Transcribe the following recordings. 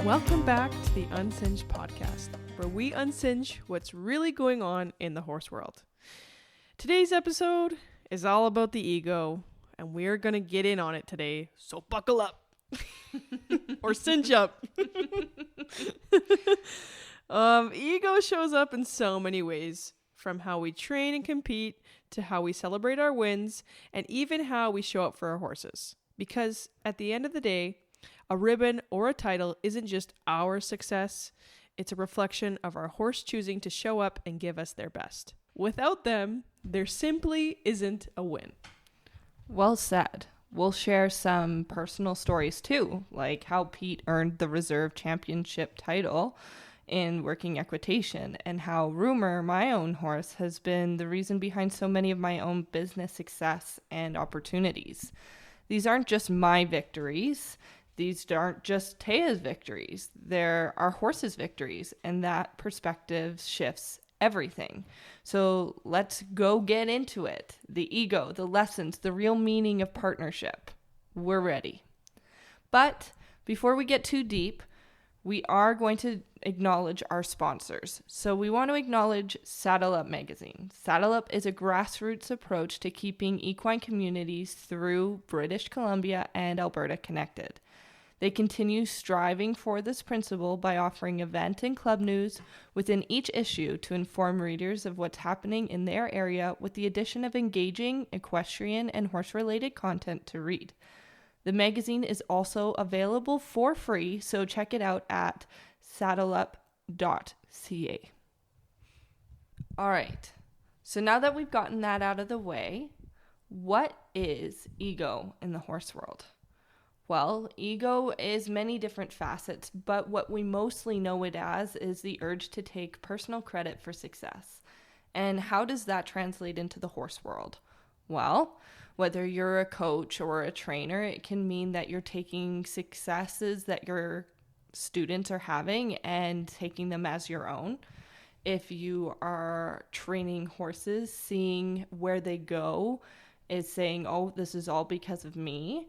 Welcome back to the Unsinged podcast, where we unsinge what's really going on in the horse world. Today's episode is all about the ego, and we're going to get in on it today, so buckle up. Or cinch up. Ego shows up in so many ways, from how we train and compete to how we celebrate our wins, and even how we show up for our horses. Because at the end of the day, a ribbon or a title isn't just our success, it's a reflection of our horse choosing to show up and give us their best. Without them, there simply isn't a win. Well said. We'll share some personal stories too, like how Pete earned the reserve championship title in working equitation, and how Rumour, my own horse, has been the reason behind so many of my own business success and opportunities. These aren't just my victories. These aren't just Taya's victories. They're our horse's victories, and that perspective shifts everything. So let's go get into it. The ego, the lessons, the real meaning of partnership. We're ready. But before we get too deep, we are going to acknowledge our sponsors. So we want to acknowledge Saddle Up Magazine. Saddle Up is a grassroots approach to keeping equine communities through British Columbia and Alberta connected. They continue striving for this principle by offering event and club news within each issue to inform readers of what's happening in their area, with the addition of engaging equestrian and horse-related content to read. The magazine is also available for free, so check it out at saddleup.ca. All right, so now that we've gotten that out of the way, what is ego in the horse world? Well, ego is many different facets, but what we mostly know it as is the urge to take personal credit for success. And how does that translate into the horse world? Well, whether you're a coach or a trainer, it can mean that you're taking successes that your students are having and taking them as your own. If you are training horses, seeing where they go is saying, oh, this is all because of me.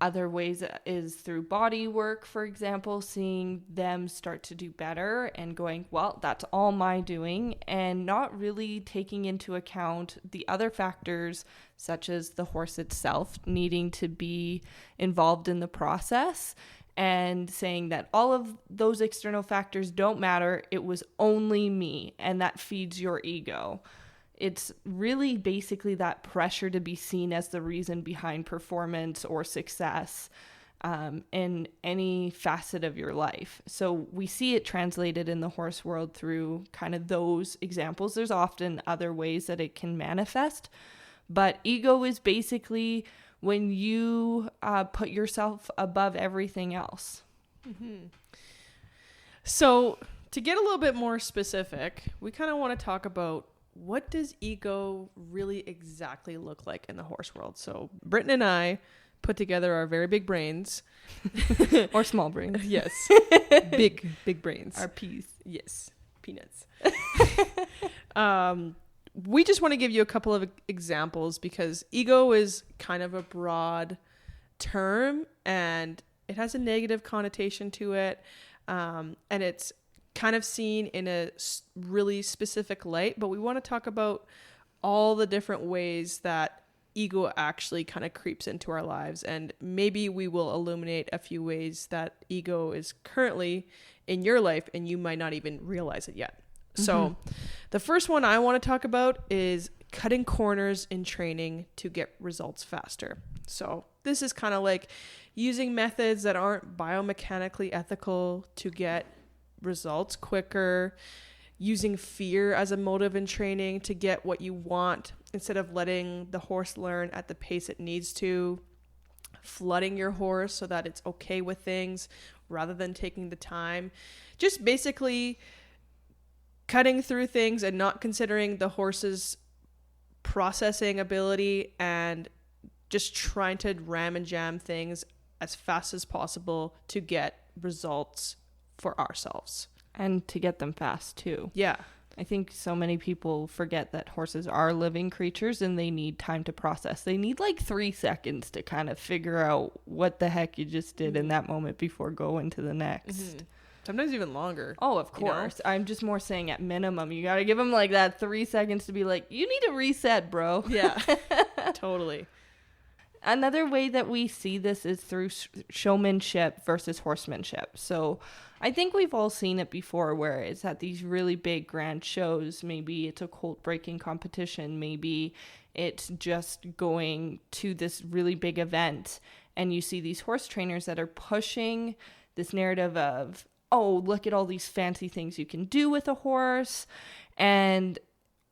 Other ways is through body work, for example, seeing them start to do better and going, well, that's all my doing, and not really taking into account the other factors, such as the horse itself needing to be involved in the process, and saying that all of those external factors don't matter. It was only me, and that feeds your ego. It's really basically that pressure to be seen as the reason behind performance or success in any facet of your life. So we see it translated in the horse world through kind of those examples. There's often other ways that it can manifest, but ego is basically when you put yourself above everything else. Mm-hmm. So to get a little bit more specific, we kind of want to talk about, what does ego really exactly look like in the horse world? So Britton and I put together our very big brains. Or small brains. Yes. Big brains. Our peas. Yes. Peanuts. We just want to give you a couple of examples, because ego is kind of a broad term and it has a negative connotation to it. And it's kind of seen in a really specific light, but we want to talk about all the different ways that ego actually kind of creeps into our lives, and maybe we will illuminate a few ways that ego is currently in your life and you might not even realize it yet. So the first one I want to talk about is cutting corners in training to get results faster. So this is kind of like using methods that aren't biomechanically ethical to get results quicker, using fear as a motive in training to get what you want instead of letting the horse learn at the pace it needs to, flooding your horse so that it's okay with things rather than taking the time, just basically cutting through things and not considering the horse's processing ability and just trying to ram and jam things as fast as possible to get results for ourselves. And to get them fast too. Yeah. I think so many people forget that horses are living creatures and they need time to process. They need like 3 seconds to kind of figure out what the heck you just did in that moment before going to the next. Sometimes even longer. Oh, of course. You know? I'm just more saying at minimum, you got to give them like that 3 seconds to be like, you need to reset, bro. Yeah, totally. Another way that we see this is through showmanship versus horsemanship. So I think we've all seen it before where it's at these really big grand shows. Maybe it's a colt breaking competition. Maybe it's just going to this really big event. And you see these horse trainers that are pushing this narrative of, oh, look at all these fancy things you can do with a horse. And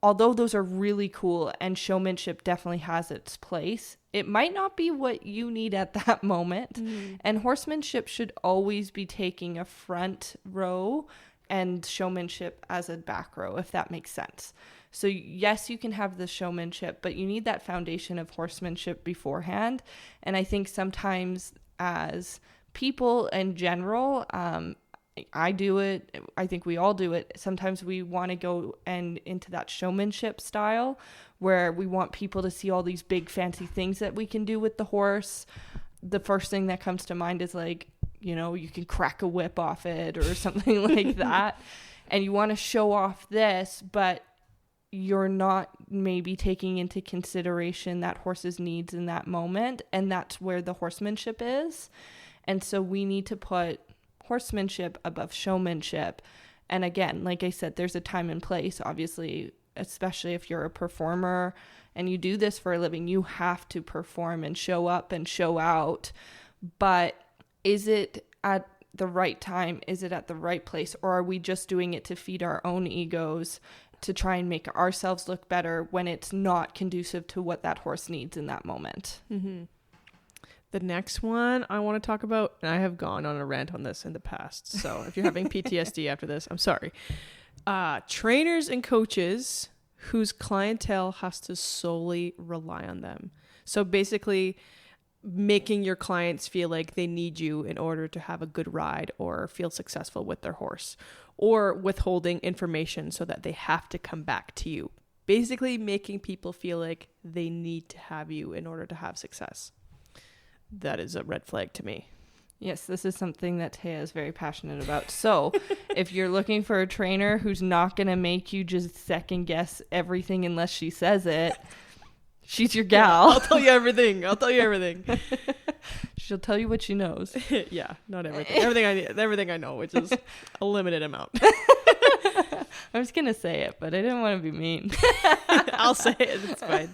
although those are really cool and showmanship definitely has its place, it might not be what you need at that moment. And horsemanship should always be taking a front row and showmanship as a back row, if that makes sense. So yes, you can have the showmanship, but you need that foundation of horsemanship beforehand. And I think sometimes as people in general, I do it. I think we all do it. Sometimes we want to go into that showmanship style where we want people to see all these big fancy things that we can do with the horse. The first thing that comes to mind is like, you know, you can crack a whip off it or something like that. And you want to show off this, but you're not maybe taking into consideration that horse's needs in that moment. And that's where the horsemanship is. And so we need to put horsemanship above showmanship. And again, like I said, there's a time and place, obviously, especially if you're a performer and you do this for a living, you have to perform and show up and show out. But is it at the right time? Is it at the right place? Or are we just doing it to feed our own egos, to try and make ourselves look better when it's not conducive to what that horse needs in that moment? The next one I want to talk about, and I have gone on a rant on this in the past, so if you're having PTSD after this, I'm sorry. Trainers and coaches whose clientele has to solely rely on them. So basically making your clients feel like they need you in order to have a good ride or feel successful with their horse, or withholding information so that they have to come back to you. Basically making people feel like they need to have you in order to have success. That is a red flag to me. Yes, this is something that Taya is very passionate about. So if you're looking for a trainer who's not going to make you just second guess everything unless she says it, she's your gal. Yeah, I'll tell you everything. She'll tell you what she knows. Yeah, not everything. Everything I know, which is a limited amount. I was going to say it, but I didn't want to be mean. I'll say it. It's fine.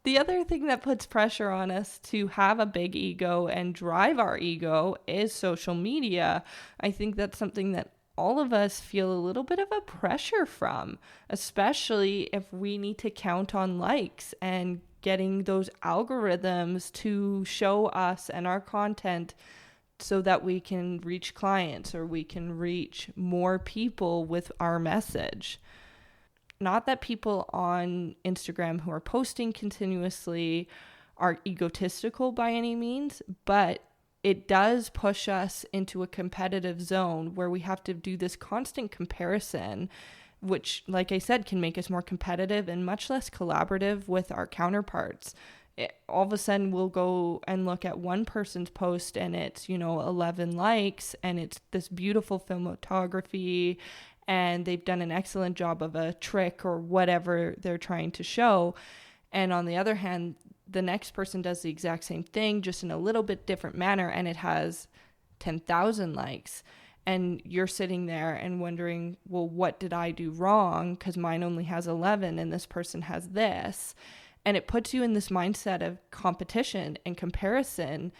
The other thing that puts pressure on us to have a big ego and drive our ego is social media. I think that's something that all of us feel a little bit of a pressure from, especially if we need to count on likes and getting those algorithms to show us and our content so that we can reach clients or we can reach more people with our message. Not that people on Instagram who are posting continuously are egotistical by any means, but it does push us into a competitive zone where we have to do this constant comparison, which, like I said, can make us more competitive and much less collaborative with our counterparts. All of a sudden, we'll go and look at one person's post and it's, 11 likes and it's this beautiful filmography and they've done an excellent job of a trick or whatever they're trying to show. And on the other hand, the next person does the exact same thing, just in a little bit different manner, and it has 10,000 likes. And you're sitting there and wondering, well, what did I do wrong? Because mine only has 11 and this person has this. And it puts you in this mindset of competition and comparison.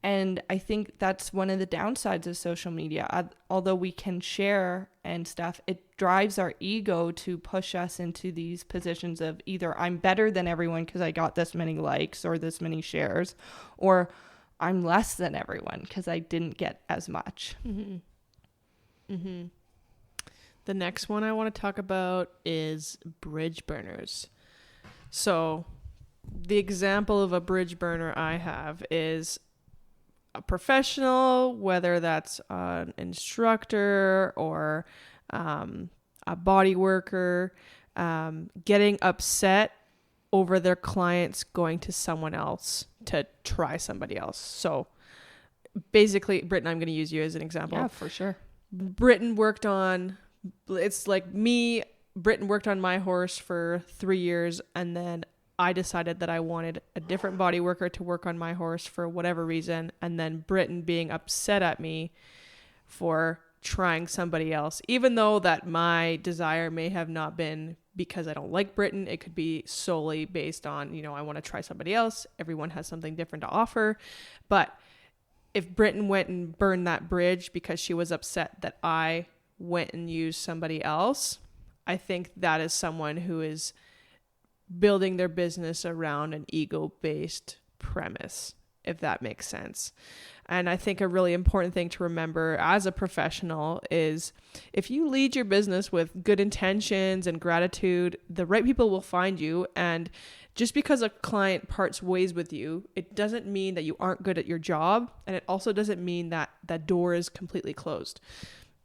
And I think that's one of the downsides of social media. Although we can share and stuff, it drives our ego to push us into these positions of either I'm better than everyone because I got this many likes or this many shares, or I'm less than everyone because I didn't get as much. Mm-hmm. Mm-hmm. The next one I want to talk about is bridge burners. So the example of a bridge burner I have is a professional, whether that's an instructor or a body worker, getting upset over their clients going to someone else to try somebody else. So basically, Britton, I'm going to use you as an example. Yeah, for sure. Britton worked on my horse for 3 years, and then I decided that I wanted a different body worker to work on my horse for whatever reason, and then Britton being upset at me for trying somebody else, even though that my desire may have not been because I don't like Britton. It could be solely based on, I want to try somebody else. Everyone has something different to offer. But if Britton went and burned that bridge because she was upset that I went and used somebody else, I think that is someone who is building their business around an ego-based premise, if that makes sense. And I think a really important thing to remember as a professional is if you lead your business with good intentions and gratitude, the right people will find you. And just because a client parts ways with you, it doesn't mean that you aren't good at your job. And it also doesn't mean that that door is completely closed.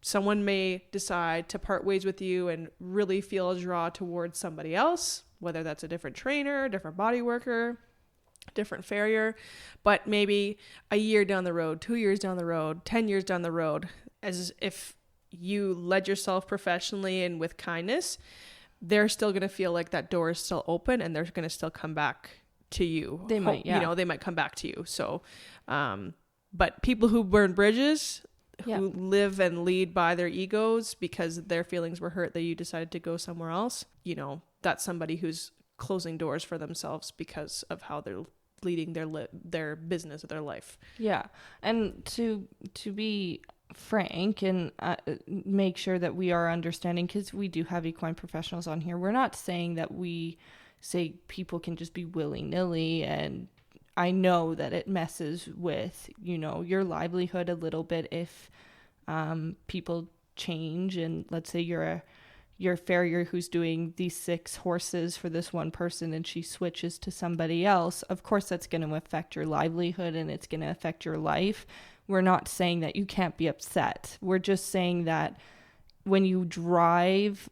Someone may decide to part ways with you and really feel a draw towards somebody else, whether that's a different trainer, different body worker, different farrier, but maybe a year down the road, 2 years down the road, 10 years down the road, as if you led yourself professionally and with kindness, they're still going to feel like that door is still open and they're going to still come back to you. They might, yeah. They might come back to you. So, but people who burn bridges, who live and lead by their egos because their feelings were hurt that you decided to go somewhere else, that's somebody who's closing doors for themselves because of how they're leading their business or their life. Yeah. And to be frank and make sure that we are understanding, because we do have equine professionals on here, we're not saying that we say people can just be willy-nilly, and I know that it messes with, your livelihood a little bit if people change, and let's say you're a farrier who's doing these 6 horses for this one person and she switches to somebody else. Of course, that's going to affect your livelihood and it's going to affect your life. We're not saying that you can't be upset. We're just saying that when you drive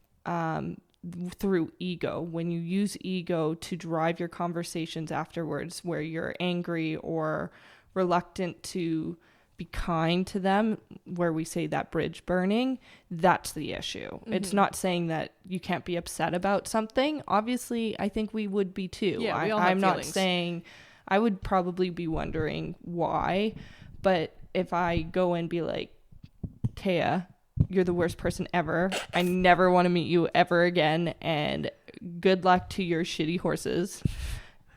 through ego, when you use ego to drive your conversations afterwards, where you're angry or reluctant to be kind to them, where we say that bridge burning, that's the issue. Mm-hmm. It's not saying that you can't be upset about something. Obviously, I think we would be too. Yeah, we all have I'm feelings. Not saying, I would probably be wondering why, but if I go and be like, Taya, you're the worst person ever. I never want to meet you ever again. And good luck to your shitty horses.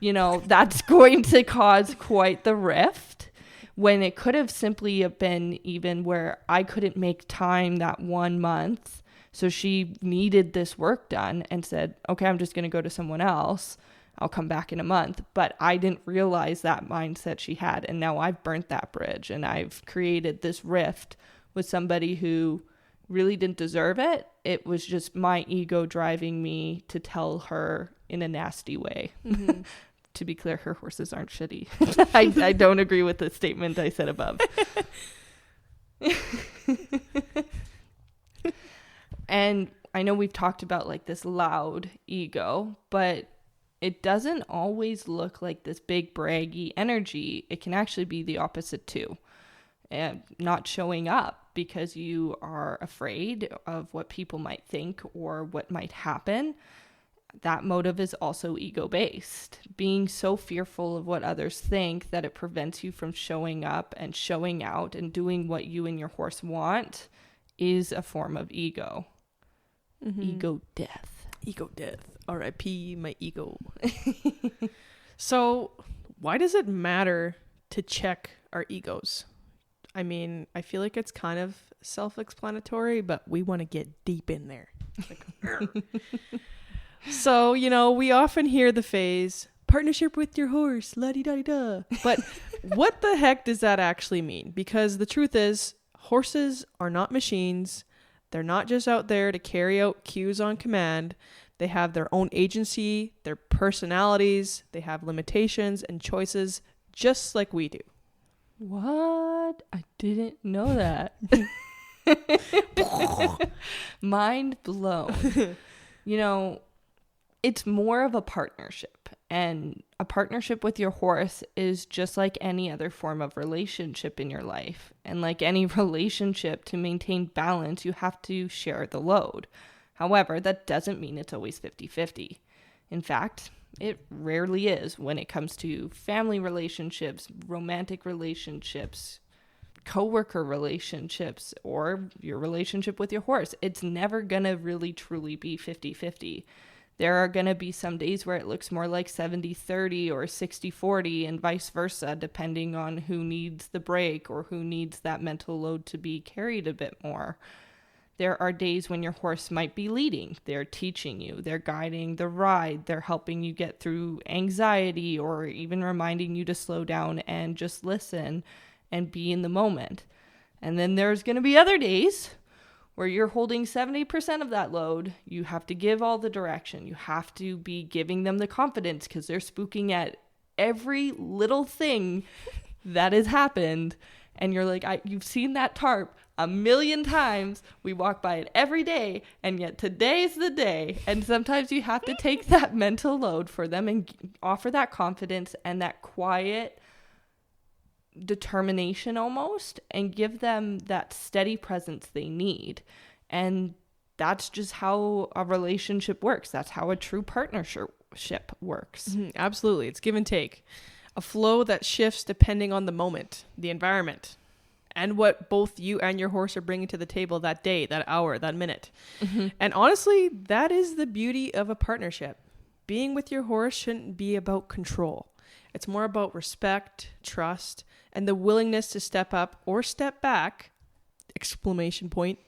That's going to cause quite the rift, when it could have simply have been even where I couldn't make time that 1 month. So she needed this work done and said, okay, I'm just going to go to someone else. I'll come back in a month. But I didn't realize that mindset she had. And now I've burnt that bridge and I've created this rift with somebody who really didn't deserve it. It was just my ego driving me to tell her in a nasty way. Mm-hmm. To be clear, her horses aren't shitty. I don't agree with the statement I said above. And I know we've talked about like this loud ego, but it doesn't always look like this big braggy energy. It can actually be the opposite too. Not showing up because you are afraid of what people might think or what might happen. That motive is also ego-based. Being so fearful of what others think that it prevents you from showing up and showing out and doing what you and your horse want is a form of ego. Mm-hmm. Ego death. Ego death. R.I.P. my ego. So why does it matter to check our egos? I mean, I feel like it's kind of self-explanatory, but we want to get deep in there. So, we often hear the phrase, partnership with your horse, la-di-da-di-da. But what the heck does that actually mean? Because the truth is, horses are not machines. They're not just out there to carry out cues on command. They have their own agency, their personalities. They have limitations and choices just like we do. What? I didn't know that. Mind blown. You know, it's more of a partnership, and a partnership with your horse is just like any other form of relationship in your life. And like any relationship, to maintain balance, you have to share the load. However, that doesn't mean it's always 50-50. In fact, it rarely is when it comes to family relationships, romantic relationships, coworker relationships, or your relationship with your horse. It's never going to really truly be 50-50. There are going to be some days where it looks more like 70-30 or 60-40 and vice versa, depending on who needs the break or who needs that mental load to be carried a bit more. There are days when your horse might be leading. They're teaching you. They're guiding the ride. They're helping you get through anxiety or even reminding you to slow down and just listen and be in the moment. And then there's going to be other days where you're holding 70% of that load. You have to give all the direction. You have to be giving them the confidence because they're spooking at every little thing that has happened. And you're like, you've seen that tarp 1,000,000 times. We walk by it every day, and yet today's the day. And sometimes you have to take that mental load for them and offer that confidence and that quiet determination almost, and give them that steady presence they need. And that's just how a relationship works. That's how a true partnership works. Mm-hmm, absolutely. It's give and take. A flow that shifts depending on the moment, the environment, and what both you and your horse are bringing to the table that day, that hour, that minute. Mm-hmm. And honestly, that is the beauty of a partnership. Being with your horse shouldn't be about control. It's more about respect, trust, and the willingness to step up or step back, exclamation point,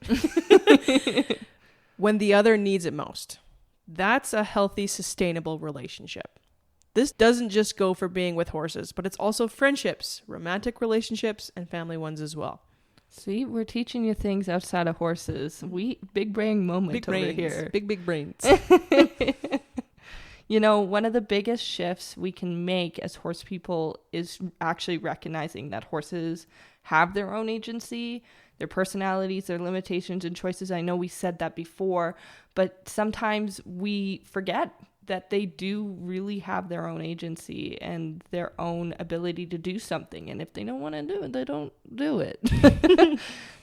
when the other needs it most. That's a healthy, sustainable relationship. This doesn't just go for being with horses, but it's also friendships, romantic relationships, and family ones as well. See, we're teaching you things outside of horses. Big brain moment big over brains, here. Big brains. You know, one of the biggest shifts we can make as horse people is actually recognizing that horses have their own agency, their personalities, their limitations and choices. I know we said that before, but sometimes we forget that they do really have their own agency and their own ability to do something. And if they don't want to do it, they don't do it.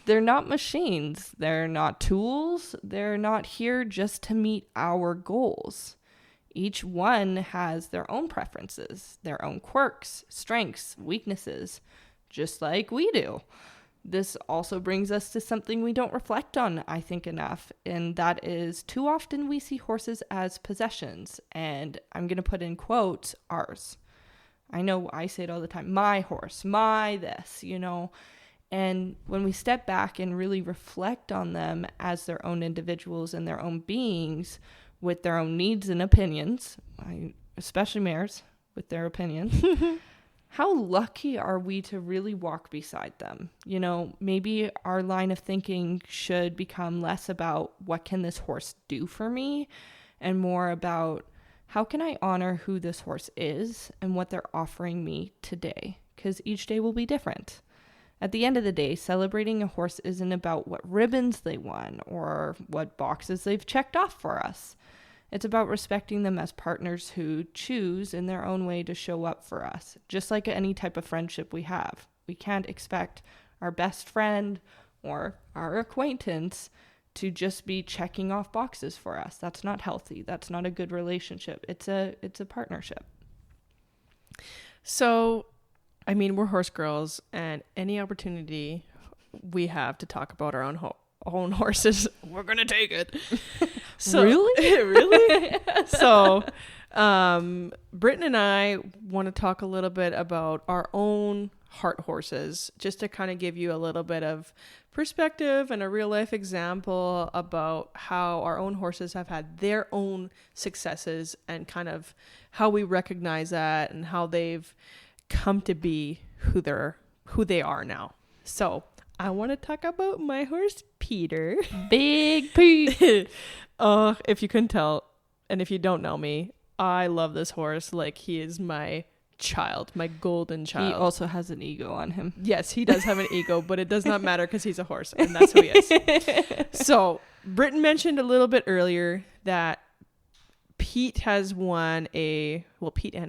They're not machines. They're not tools. They're not here just to meet our goals. Each one has their own preferences, their own quirks, strengths, weaknesses, just like we do. This also brings us to something we don't reflect on, I think, enough, and that is too often we see horses as possessions, and I'm going to put in quotes, ours. I know I say it all the time, my horse, my this, you know, and when we step back and really reflect on them as their own individuals and their own beings, with their own needs and opinions, especially mares with their opinions, how lucky are we to really walk beside them? You know, maybe our line of thinking should become less about what can this horse do for me and more about how can I honor who this horse is and what they're offering me today, because each day will be different. At the end of the day, celebrating a horse isn't about what ribbons they won or what boxes they've checked off for us. It's about respecting them as partners who choose in their own way to show up for us. Just like any type of friendship we have. We can't expect our best friend or our acquaintance to just be checking off boxes for us. That's not healthy. That's not a good relationship. It's a partnership. So, I mean, we're horse girls, and any opportunity we have to talk about our own horses, we're gonna take it. So, really? So, Britton and I want to talk a little bit about our own heart horses, just to kind of give you a little bit of perspective and a real life example about how our own horses have had their own successes and kind of how we recognize that and how they've come to be who they are now. So I want to talk about my horse, Peter. Big Pete. If you couldn't tell, and if you don't know me, I love this horse. Like, he is my child, my golden child. He also has an ego on him. Yes, he does have an ego, but it does not matter because he's a horse, and that's who he is. So Britton mentioned a little bit earlier that Pete and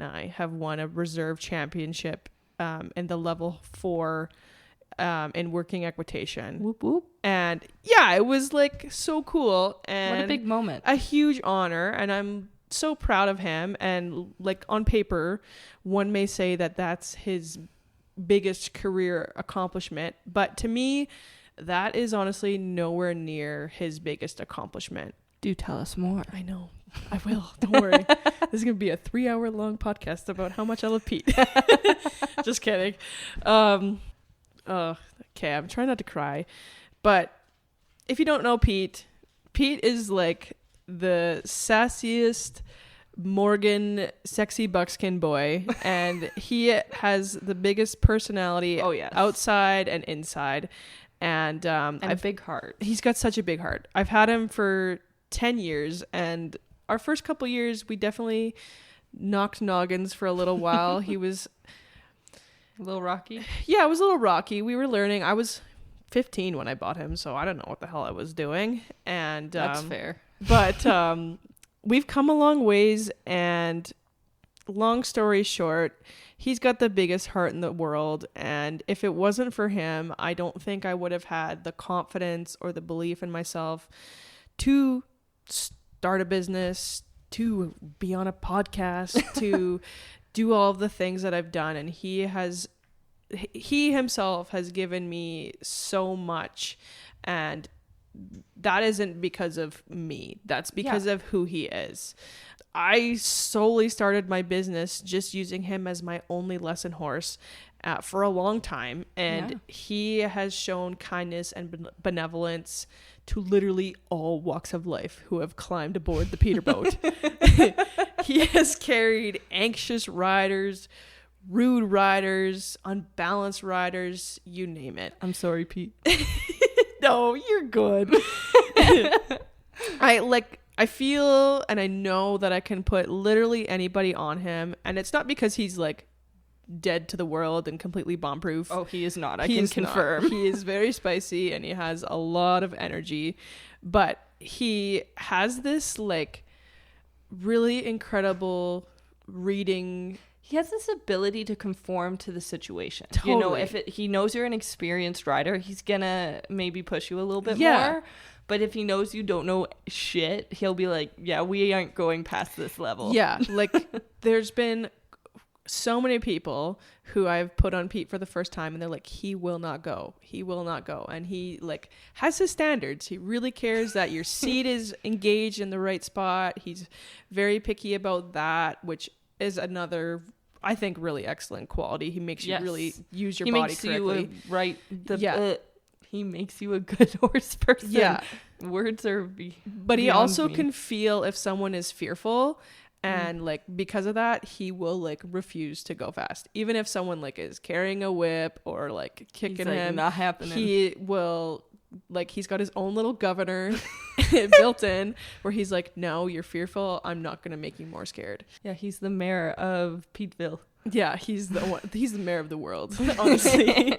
I have won a reserve championship in the level 4 in working equitation. Whoop whoop. And yeah, it was like so cool and What a big moment. a huge honor, and I'm so proud of him. And like on paper, one may say that that's his biggest career accomplishment, but to me, that is honestly nowhere near his biggest accomplishment. Do tell us more. I know. I will. Don't worry. This is going to be a 3-hour long podcast about how much I love Pete. Just kidding. Okay, I'm trying not to cry. But if you don't know Pete is like the sassiest Morgan sexy buckskin boy, and he has the biggest personality outside and inside. And a big heart. He's got such a big heart. I've had him for 10 years, and our first couple years we definitely knocked noggins for a little while. He was a little rocky. Yeah, it was a little rocky. We were learning. I was 15 when I bought him, so I don't know what the hell I was doing. And that's fair. But we've come a long ways, and long story short, he's got the biggest heart in the world, and if it wasn't for him, I don't think I would have had the confidence or the belief in myself to start a business, to be on a podcast, to do all of the things that I've done. And he himself has given me so much, and that isn't because of me. That's because of who he is. I solely started my business just using him as my only lesson horse for a long time. And he has shown kindness and benevolence to literally all walks of life who have climbed aboard the Peter boat. He has carried anxious riders, rude riders, unbalanced riders, you name it. I'm sorry, Pete. No, you're good. I feel and I know that I can put literally anybody on him, and it's not because he's like dead to the world and completely bomb-proof. Oh, he is not. I can confirm. He is very spicy and he has a lot of energy, but he has this like really incredible reading. He has this ability to conform to the situation. Totally. You know, if he knows you're an experienced rider, he's gonna maybe push you a little bit more. But if he knows you don't know shit, he'll be like, yeah, we aren't going past this level. Yeah, like there's been so many people who I've put on Pete for the first time, and they're like, he will not go. He will not go. And he like has his standards. He really cares that your seat is engaged in the right spot. He's very picky about that, which is another, I think, really excellent quality. He makes you really use your body correctly. He makes you a good horse person. Yeah. Words are But he also can feel if someone is fearful, and like because of that, he will like refuse to go fast. Even if someone like is carrying a whip or like kicking him, not happening. He will like, he's got his own little governor built in where he's like, no, you're fearful. I'm not going to make you more scared. Yeah, he's the mayor of Peteville. Yeah, he's the mayor of the world, honestly.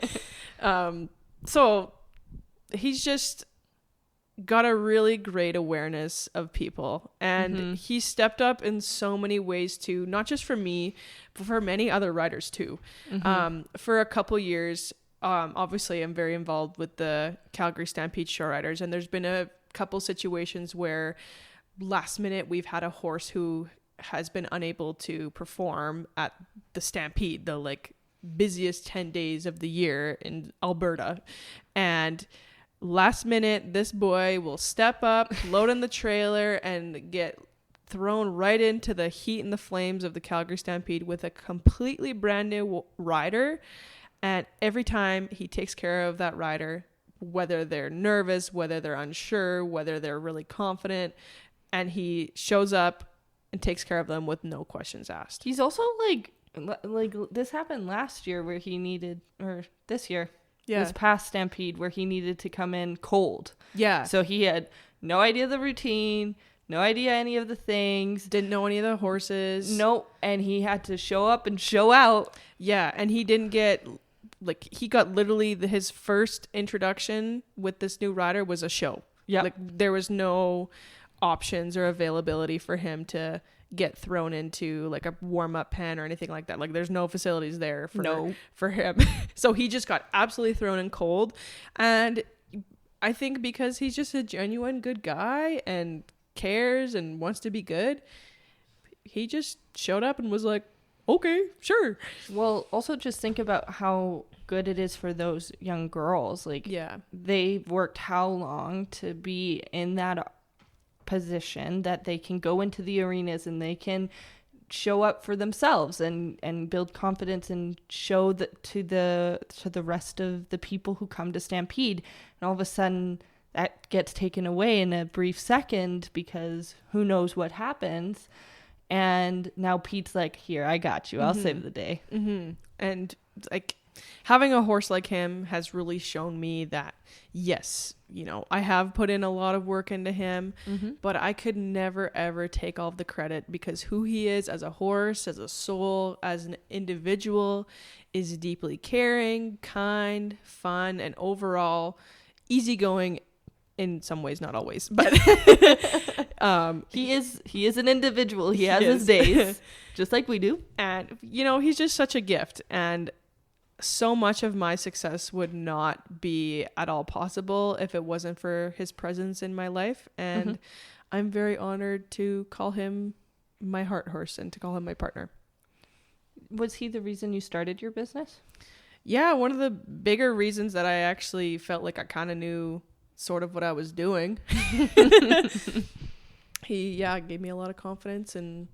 So he's just got a really great awareness of people, and he stepped up in so many ways too, not just for me, but for many other riders too. For a couple years, obviously I'm very involved with the Calgary Stampede show riders, and there's been a couple situations where last minute we've had a horse who has been unable to perform at the Stampede, the like busiest 10 days of the year in Alberta, and last minute this boy will step up, load in the trailer, and get thrown right into the heat and the flames of the Calgary Stampede with a completely brand new rider. And every time he takes care of that rider, whether they're nervous, whether they're unsure, whether they're really confident, and he shows up and takes care of them with no questions asked. He's also like this happened last year where he needed, or this year, this past Stampede where he needed to come in cold. Yeah. So he had no idea the routine, no idea any of the things. Didn't know any of the horses. No. And he had to show up and show out. Yeah. And he didn't get, like, he got literally his first introduction with this new rider was a show. Yeah. Like there was no options or availability for him to get thrown into like a warm-up pen or anything like that. Like there's no facilities there for him. So he just got absolutely thrown in cold. And I think because he's just a genuine good guy and cares and wants to be good, he just showed up and was like, okay, sure. Well, also just think about how good it is for those young girls. Like, yeah, they've worked how long to be in that position that they can go into the arenas and they can show up for themselves and build confidence and show that to the rest of the people who come to Stampede. And all of a sudden that gets taken away in a brief second because who knows what happens. And now Pete's like, here, I got you. I'll save the day. Mm-hmm. And like having a horse like him has really shown me that, yes, you know, I have put in a lot of work into him, but I could never, ever take all of the credit because who he is as a horse, as a soul, as an individual is deeply caring, kind, fun, and overall easygoing in some ways, not always, but he is an individual. He has his days just like we do. And, you know, he's just such a gift. And so much of my success would not be at all possible if it wasn't for his presence in my life. And I'm very honored to call him my heart horse and to call him my partner. Was he the reason you started your business? Yeah, one of the bigger reasons that I actually felt like I kind of knew sort of what I was doing. He gave me a lot of confidence and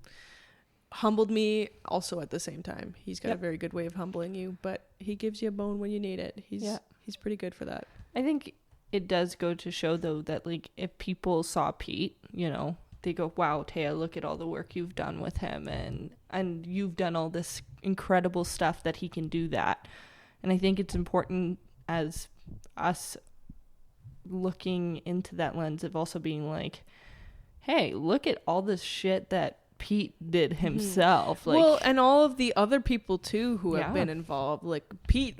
humbled me also at the same time. He's got a very good way of humbling you, but he gives you a bone when you need it. He's pretty good for that. I think it does go to show though that like if people saw Pete, you know, they go, wow, Taya, look at all the work you've done with him and you've done all this incredible stuff that he can do that. And I think it's important as us looking into that lens of also being like, hey, look at all this shit that Pete did himself. Like, well, and all of the other people too who have been involved. Like Pete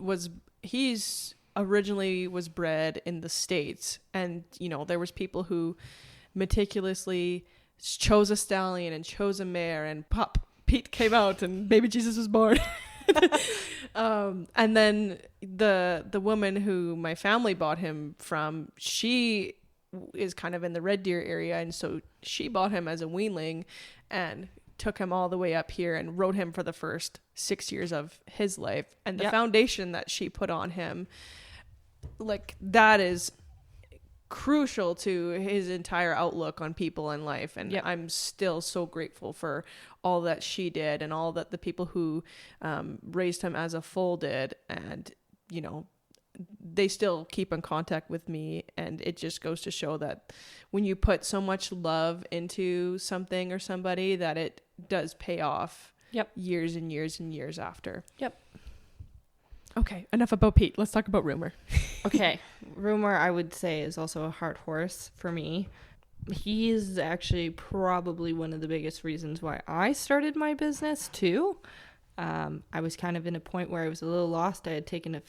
he's originally was bred in the States, and you know there was people who meticulously chose a stallion and chose a mare, and Pete came out and baby Jesus was born. And then the woman who my family bought him from, she is kind of in the Red Deer area, and so she bought him as a weanling and took him all the way up here and rode him for the first 6 years of his life. And the foundation that she put on him, like that is crucial to his entire outlook on people in life. And I'm still so grateful for all that she did and all that the people who raised him as a foal did. And, you know, they still keep in contact with me, and it just goes to show that when you put so much love into something or somebody, that it does pay off years and years and years after. Okay, enough about Pete. Let's talk about Rumour. Okay, Rumour, I would say, is also a heart horse for me. He is actually probably one of the biggest reasons why I started my business too. I was kind of in a point where I was a little lost. I had taken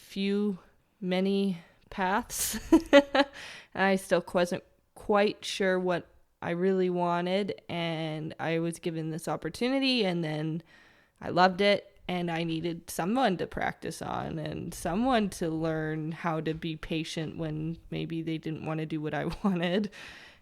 many paths. I still wasn't quite sure what I really wanted, and I was given this opportunity, and then I loved it, and I needed someone to practice on and someone to learn how to be patient when maybe they didn't want to do what I wanted,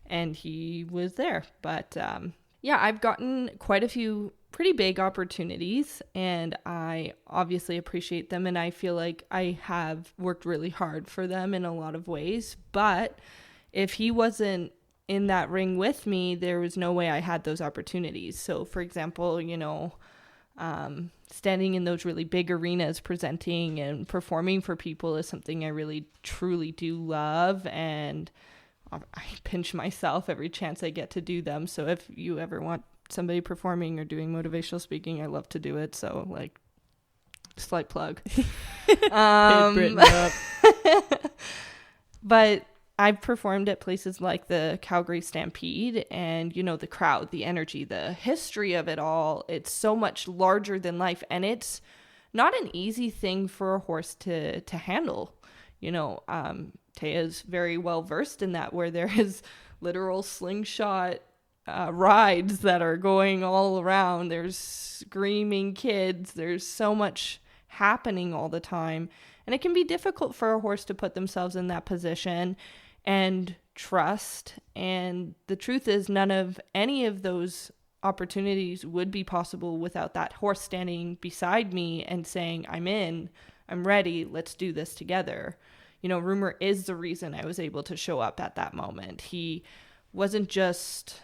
and he was there. But I've gotten quite a few pretty big opportunities, and I obviously appreciate them, and I feel like I have worked really hard for them in a lot of ways. But if he wasn't in that ring with me, there was no way I had those opportunities. So for example, you know, standing in those really big arenas, presenting and performing for people is something I really truly do love, and I pinch myself every chance I get to do them. So if you ever want somebody performing or doing motivational speaking, I love to do it. So like, slight plug. But I've performed at places like the Calgary Stampede, and you know, the crowd, the energy, the history of it all, it's so much larger than life, and it's not an easy thing for a horse to handle. Taya's very well versed in that, where there is literal slingshot rides that are going all around. There's screaming kids. There's so much happening all the time. And it can be difficult for a horse to put themselves in that position and trust. And the truth is, any of those opportunities would be possible without that horse standing beside me and saying, I'm ready, let's do this together. Rumour is the reason I was able to show up at that moment. He wasn't just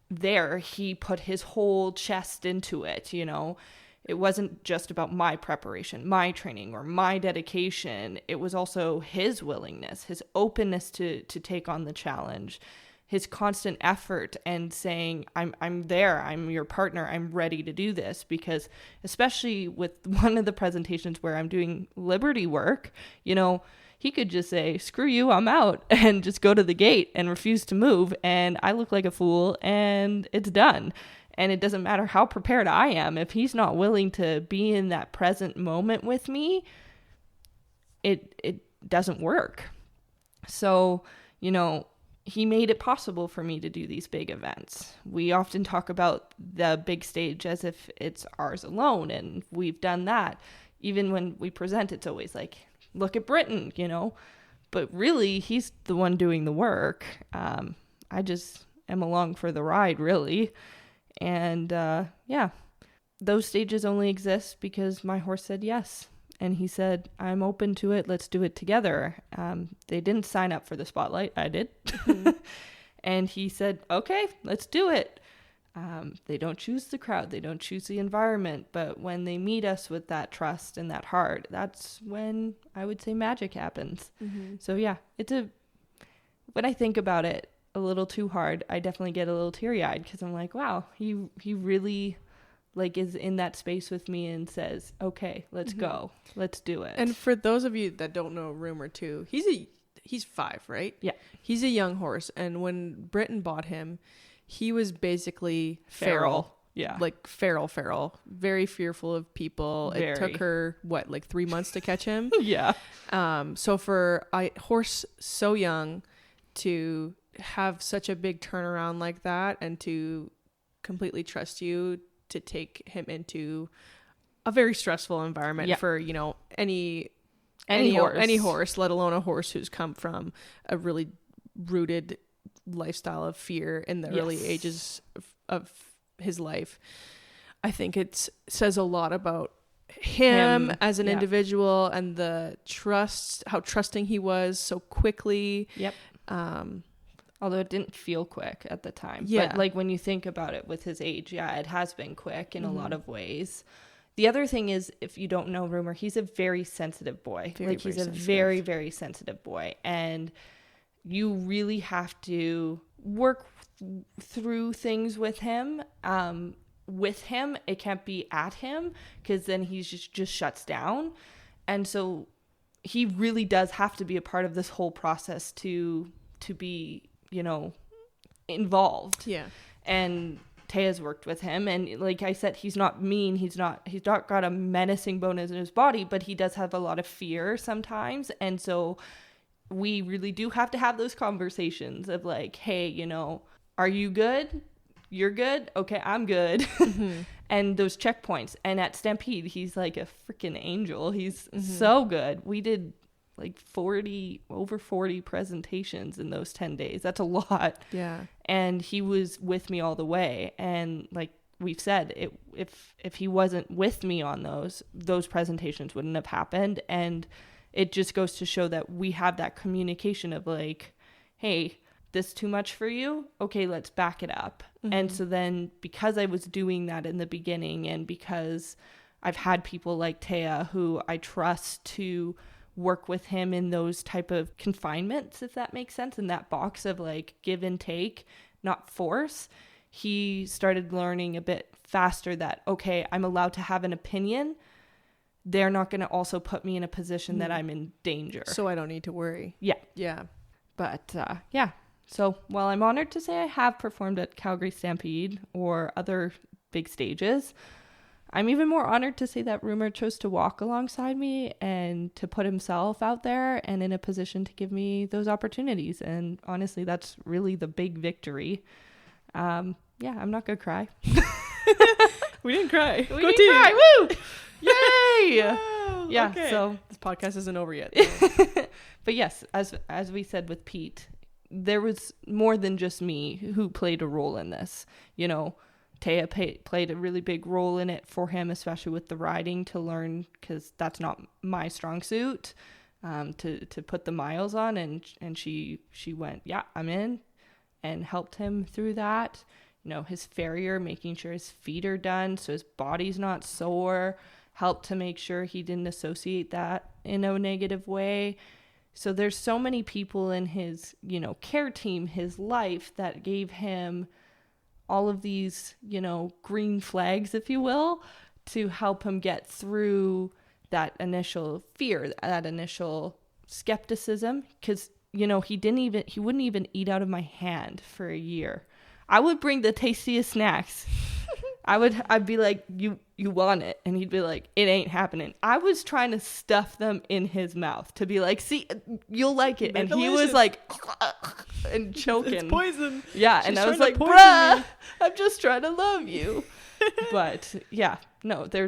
there, he put his whole chest into it. It wasn't just about my preparation, my training, or my dedication. It was also his willingness, his openness to take on the challenge, his constant effort, and saying, I'm there, I'm your partner, I'm ready to do this. Because especially with one of the presentations where I'm doing liberty work, he could just say, screw you, I'm out, and just go to the gate and refuse to move. And I look like a fool and it's done. And it doesn't matter how prepared I am. If he's not willing to be in that present moment with me, it doesn't work. So, he made it possible for me to do these big events. We often talk about the big stage as if it's ours alone, and we've done that. Even when we present, it's always like, look at Britain, but really he's the one doing the work. I just am along for the ride, really. And those stages only exist because my horse said yes. And he said, I'm open to it. Let's do it together. They didn't sign up for the spotlight. I did. And he said, okay, let's do it. They don't choose the crowd. They don't choose the environment. But when they meet us with that trust and that heart, that's when I would say magic happens. Mm-hmm. So yeah, when I think about it a little too hard, I definitely get a little teary-eyed because I'm like, wow, he really is in that space with me and says, okay, let's go. Let's do it. And for those of you that don't know Rumour too, he's 5, right? Yeah. He's a young horse. And when Britain bought him, he was basically feral. Yeah. Feral. Very fearful of people. It took her, 3 months to catch him? Yeah. So for a horse so young to have such a big turnaround like that and to completely trust you to take him into a very stressful environment for, any horse, let alone a horse who's come from a really rooted lifestyle of fear in the early ages of his life. I think it says a lot about him as an individual and how trusting he was so quickly. Yep. Although it didn't feel quick at the time. Yeah. But when you think about it with his age, it has been quick in a lot of ways. The other thing is, if you don't know Rumour, he's a very sensitive boy. He's a very, very sensitive boy. And you really have to work through things with him. It can't be at him, because then he just shuts down. And so he really does have to be a part of this whole process to be, involved. Yeah. And Taya's worked with him, and like I said, he's not mean, he's not got a menacing bone in his body, but he does have a lot of fear sometimes. And so we really do have to have those conversations of like, hey, are you good? You're good? Okay, I'm good. Mm-hmm. And those checkpoints. And at Stampede, he's like a freaking angel. He's so good. We did over 40 presentations in those 10 days. That's a lot. Yeah. And he was with me all the way. And like we've said, if he wasn't with me on those presentations wouldn't have happened. And it just goes to show that we have that communication of like, hey, this too much for you? Okay, let's back it up. Mm-hmm. And so then, because I was doing that in the beginning, and because I've had people like Taya who I trust to work with him in those type of confinements, if that makes sense, in that box of like give and take, not force, he started learning a bit faster that, okay, I'm allowed to have an opinion. They're not going to also put me in a position that I'm in danger. So I don't need to worry. Yeah. Yeah. But yeah. So while I'm honored to say I have performed at Calgary Stampede or other big stages, I'm even more honored to say that Rumour chose to walk alongside me and to put himself out there and in a position to give me those opportunities. And honestly, that's really the big victory. I'm not gonna cry. We didn't cry. We didn't cry. Woo! Yay! Wow, yeah. okay. So this podcast isn't over yet. but yes, as we said with Pete, there was more than just me who played a role in this. Taya played a really big role in it for him, especially with the riding, to learn, because that's not my strong suit, to put the miles on, and she went, yeah, I'm in, and helped him through that. His farrier, making sure his feet are done so his body's not sore, helped to make sure he didn't associate that in a negative way. So there's so many people in his, care team, his life, that gave him all of these, green flags, if you will, to help him get through that initial fear, that initial skepticism. Because, he wouldn't even eat out of my hand for a year. I would bring the tastiest snacks. I'd be like, you want it? And he'd be like, it ain't happening. I was trying to stuff them in his mouth to be like, see, you'll like it. And he was like, and choking. It's poison. Yeah. And I was like, bruh, I'm just trying to love you. But yeah, no, there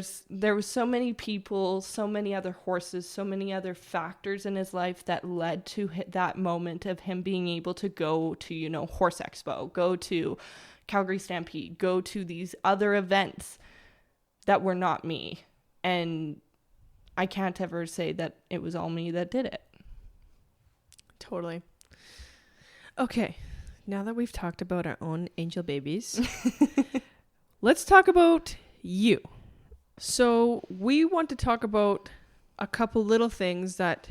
was so many people, so many other horses, so many other factors in his life that led to that moment of him being able to go to, Horse Expo, go to Calgary Stampede, go to these other events that were not me. And I can't ever say that it was all me that did it. Totally. Okay. Now that we've talked about our own angel babies, let's talk about you. So we want to talk about a couple little things that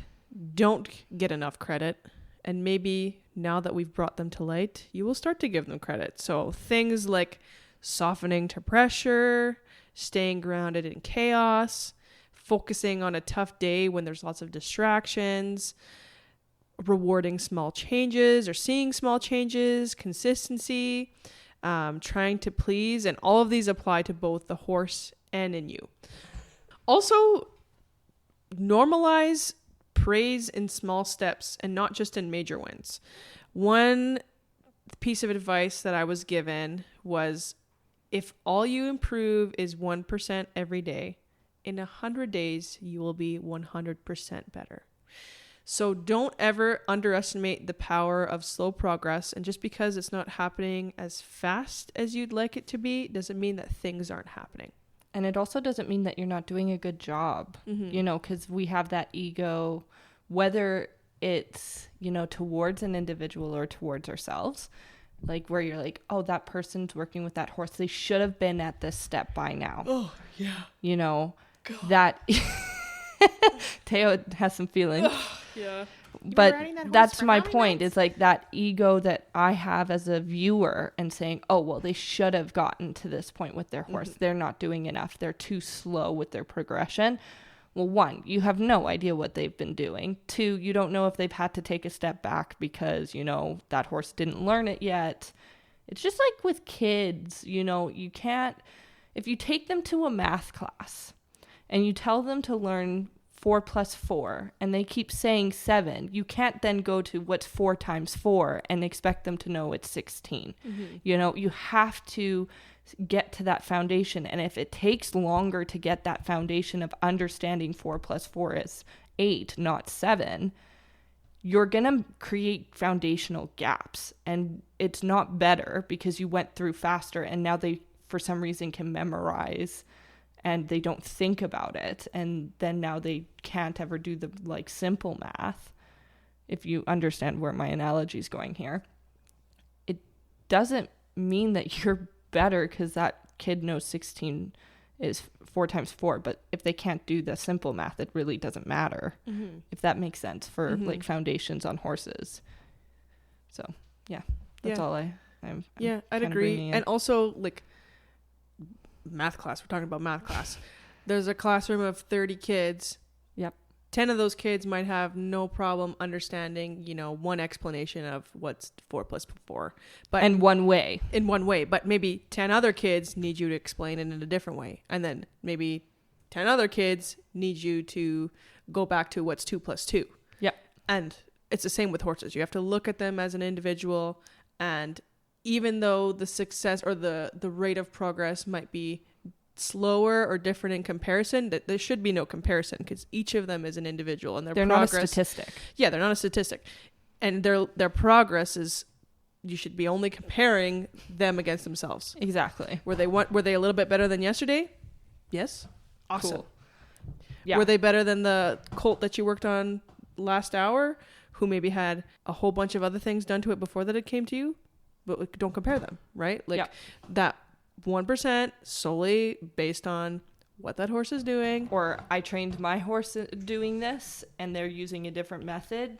don't get enough credit, and maybe now that we've brought them to light, you will start to give them credit. So things like softening to pressure, staying grounded in chaos, focusing on a tough day when there's lots of distractions, rewarding small changes or seeing small changes, consistency, trying to please, and all of these apply to both the horse and in you. Also, normalize praise in small steps and not just in major wins. One piece of advice that I was given was, if all you improve is 1% every day, in 100 days, you will be 100% better. So don't ever underestimate the power of slow progress. And just because it's not happening as fast as you'd like it to be, doesn't mean that things aren't happening. And it also doesn't mean that you're not doing a good job, because we have that ego, whether it's, towards an individual or towards ourselves, like where you're like, oh, that person's working with that horse, they should have been at this step by now. Oh, yeah. God. That Teo has some feelings. Yeah. But that's my point. It's like that ego that I have as a viewer and saying, oh, well, they should have gotten to this point with their horse. They're not doing enough. They're too slow with their progression. Well, one, you have no idea what they've been doing. Two, you don't know if they've had to take a step back because, that horse didn't learn it yet. It's just like with kids, you can't, if you take them to a math class and you tell them to learn 4 plus 4 and they keep saying 7, you can't then go to what's 4 times 4 and expect them to know it's 16. You have to get to that foundation, and if it takes longer to get that foundation of understanding 4 plus 4 is 8, not 7, you're gonna create foundational gaps, and it's not better because you went through faster and now they for some reason can memorize and they don't think about it, and then now they can't ever do the simple math. If you understand where my analogy is going here, it doesn't mean that you're better because that kid knows 16 is 4 times 4, but if they can't do the simple math, it really doesn't matter. If that makes sense for foundations on horses. So yeah, that's all I'd agree. And also math class, we're talking about math class. There's a classroom of 30 kids. Yep. 10 of those kids might have no problem understanding, one explanation of what's 4 plus 4. But in one way. But maybe 10 other kids need you to explain it in a different way. And then maybe 10 other kids need you to go back to what's 2 plus 2. Yep. And it's the same with horses. You have to look at them as an individual. And even though the success or the rate of progress might be slower or different in comparison, that there should be no comparison because each of them is an individual and they're not a statistic. Yeah, they're not a statistic. And their progress is, you should be only comparing them against themselves. Exactly. Were they a little bit better than yesterday? Yes. Awesome. Cool. Yeah. Were they better than the colt that you worked on last hour, who maybe had a whole bunch of other things done to it before that it came to you? But don't compare them, right? Like that 1% solely based on what that horse is doing. Or I trained my horse doing this and they're using a different method.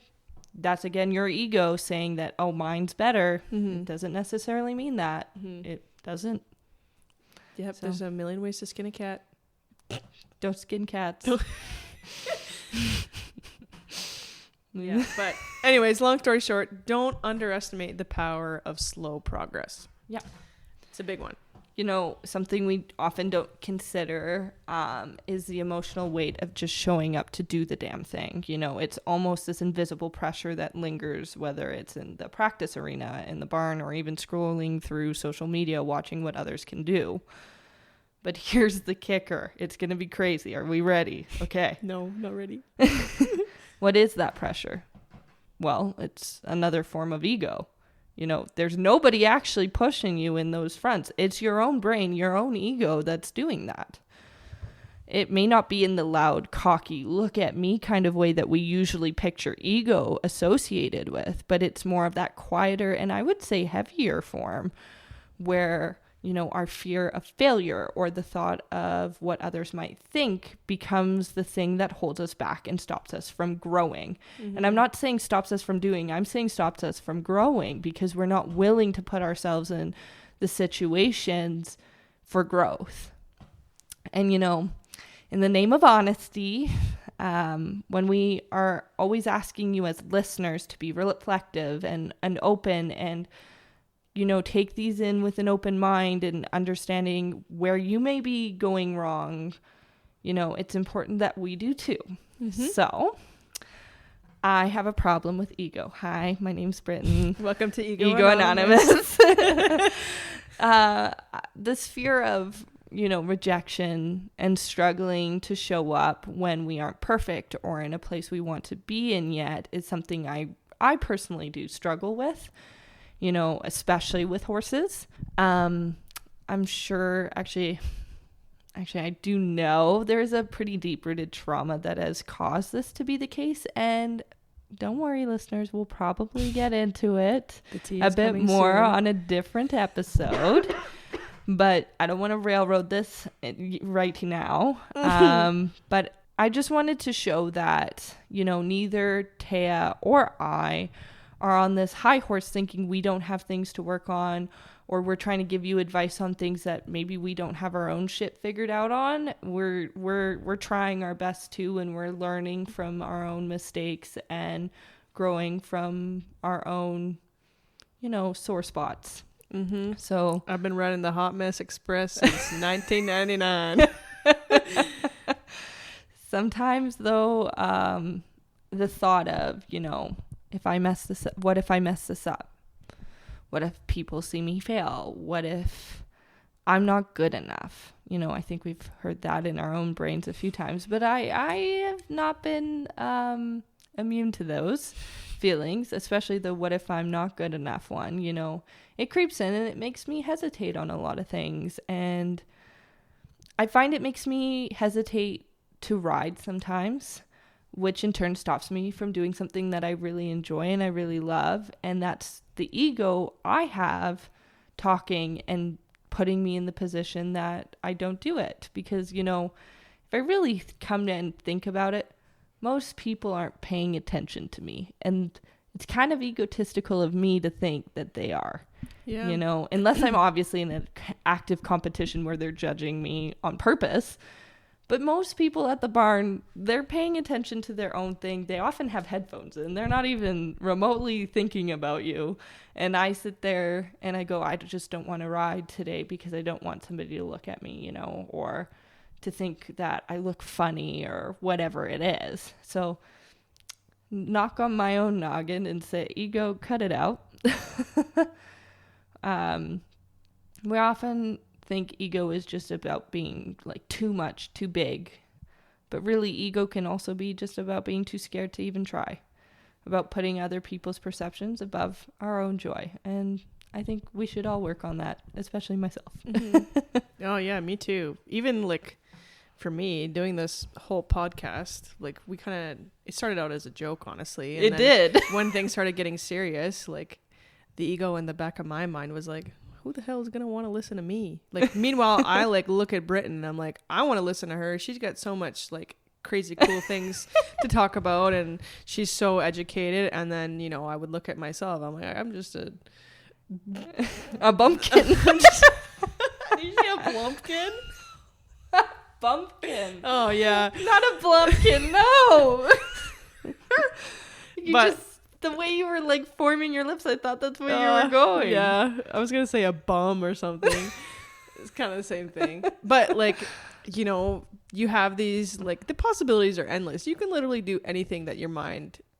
That's again your ego saying that, oh, mine's better. Mm-hmm. It doesn't necessarily mean that. Mm-hmm. It doesn't. Yep, so. There's a million ways to skin a cat. Don't skin cats. Yeah, but anyways, long story short, don't underestimate the power of slow progress. Yeah. It's a big one. Something we often don't consider is the emotional weight of just showing up to do the damn thing. It's almost this invisible pressure that lingers, whether it's in the practice arena, in the barn, or even scrolling through social media, watching what others can do. But here's the kicker. It's going to be crazy. Are we ready? Okay. No, not ready. What is that pressure? Well, it's another form of ego. There's nobody actually pushing you in those fronts. It's your own brain, your own ego that's doing that. It may not be in the loud, cocky, look at me kind of way that we usually picture ego associated with, but it's more of that quieter and I would say heavier form where, our fear of failure or the thought of what others might think becomes the thing that holds us back and stops us from growing. Mm-hmm. And I'm not saying stops us from doing, I'm saying stops us from growing because we're not willing to put ourselves in the situations for growth. And, in the name of honesty, when we are always asking you as listeners to be reflective and open and take these in with an open mind and understanding where you may be going wrong, it's important that we do too. Mm-hmm. So I have a problem with ego. Hi, my name's Britton. Welcome to Ego Anonymous. This fear of, rejection and struggling to show up when we aren't perfect or in a place we want to be in yet is something I personally do struggle with. Especially with horses. I'm sure, actually, I do know there's a pretty deep-rooted trauma that has caused this to be the case. And don't worry, listeners, we'll probably get into it a bit more soon on a different episode. But I don't want to railroad this right now. But I just wanted to show that, neither Taya or I are on this high horse thinking we don't have things to work on, or we're trying to give you advice on things that maybe we don't have our own shit figured out on. We're trying our best too, and we're learning from our own mistakes and growing from our own, sore spots. Mm-hmm. So I've been running the Hot Mess Express since 1999. Sometimes though, the thought of, if I mess this up, what if I mess this up? What if people see me fail? What if I'm not good enough? I think we've heard that in our own brains a few times, but I have not been immune to those feelings, especially the what if I'm not good enough one. It creeps in and it makes me hesitate on a lot of things. And I find it makes me hesitate to ride sometimes, which in turn stops me from doing something that I really enjoy and I really love. And that's the ego I have talking and putting me in the position that I don't do it. Because, if I really come to and think about it, most people aren't paying attention to me. And it's kind of egotistical of me to think that they are. Yeah. Unless I'm obviously in an active competition where they're judging me on purpose. But most people at the barn, they're paying attention to their own thing. They often have headphones in. They're not even remotely thinking about you. And I sit there and I go, I just don't want to ride today because I don't want somebody to look at me, you know, or to think that I look funny or whatever it is. So knock on my own noggin and say, ego, cut it out. We often think ego is just about being like too much, too big. But really, ego can also be just about being too scared to even try, about putting other people's perceptions above our own joy. And I think we should all work on that, especially myself. Mm-hmm. Oh, yeah, me too. Even like for me, doing this whole podcast, like it started out as a joke, honestly. And it did. When things started getting serious, like the ego in the back of my mind was like, who the hell is going to want to listen to me? Like, meanwhile, I like look at Britton and I'm like, I want to listen to her. She's got so much like crazy cool things to talk about and she's so educated. And then, you know, I would look at myself. I'm like, I'm just a bumpkin. Did you say a plumpkin? Bumpkin. Oh, yeah. Not a blumpkin, no. But the way you were like forming your lips, I thought that's where you were going. Yeah, I was gonna say a bum or something. It's kind of the same thing. But like, you know, you have these like the possibilities are endless. You can literally do anything that you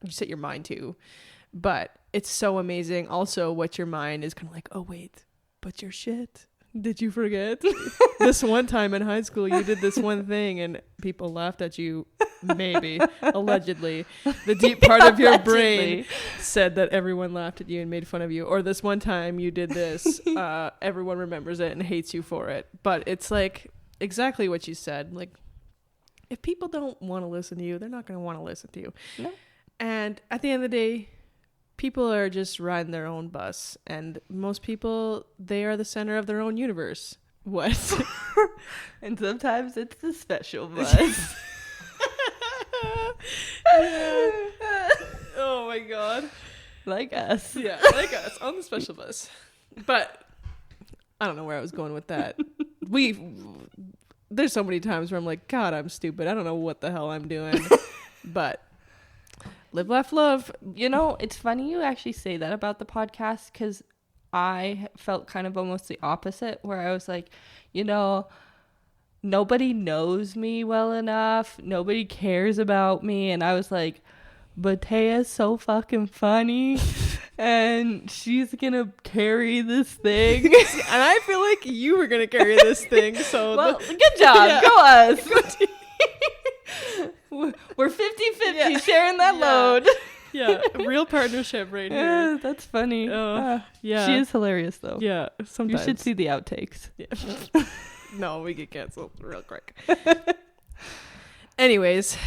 set your mind to. But it's so amazing also what your mind is kind of like, oh wait, but you're shit. Did you forget? This one time in high school you did this one thing and people laughed at you. Maybe, allegedly, the deep part of your brain said that everyone laughed at you and made fun of you. Or this one time you did this, everyone remembers it and hates you for it. But it's like exactly what you said. Like, if people don't want to listen to you, they're not going to want to listen to you. No. And at the end of the day, people are just riding their own bus. And most people, they are the center of their own universe. What? And sometimes it's the special bus. Yeah. Oh my god. Like us. Yeah, like us on the special bus. But I don't know where I was going with that. There's so many times where I'm like, God, I'm stupid. I don't know what the hell I'm doing. But live, laugh, love. You know, it's funny you actually say that about the podcast because I felt kind of almost the opposite where I was like, you know, nobody knows me well enough. Nobody cares about me. And I was like, but Taya's so fucking funny. And she's going to carry this thing. And I feel like you were going to carry this thing. So well, good job. Yeah. Go us. We're 50-50 sharing that load. Yeah, real partnership right here. Yeah, that's funny. Yeah. She is hilarious, though. Yeah, sometimes. You should see the outtakes. Yeah. No, we get canceled real quick. Anyways,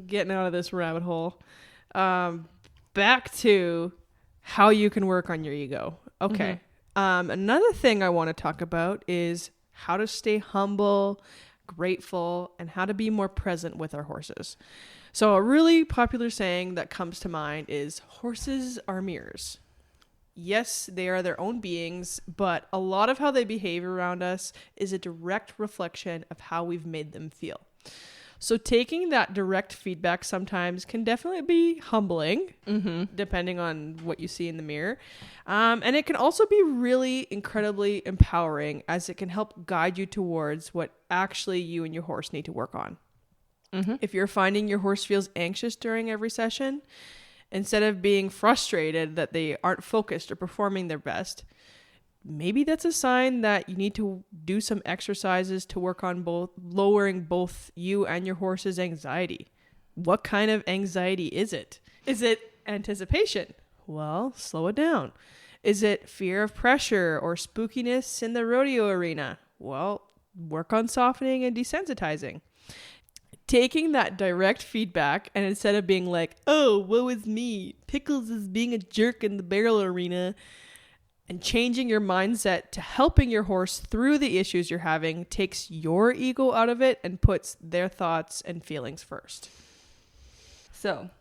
getting out of this rabbit hole. Back to how you can work on your ego. Okay. Mm-hmm. Another thing I want to talk about is how to stay humble, grateful, and how to be more present with our horses. So a really popular saying that comes to mind is horses are mirrors. Yes, they are their own beings, but a lot of how they behave around us is a direct reflection of how we've made them feel. So taking that direct feedback sometimes can definitely be humbling, depending on what you see in the mirror. And it can also be really incredibly empowering as it can help guide you towards what actually you and your horse need to work on. If you're finding your horse feels anxious during every session, instead of being frustrated that they aren't focused or performing their best, maybe that's a sign that you need to do some exercises to work on lowering both you and your horse's anxiety. What kind of anxiety is it? Is it anticipation? Well, slow it down. Is it fear of pressure or spookiness in the rodeo arena? Well, work on softening and desensitizing. Taking that direct feedback and instead of being like, oh, woe is me, Pickles is being a jerk in the barrel arena, and changing your mindset to helping your horse through the issues you're having takes your ego out of it and puts their thoughts and feelings first. So,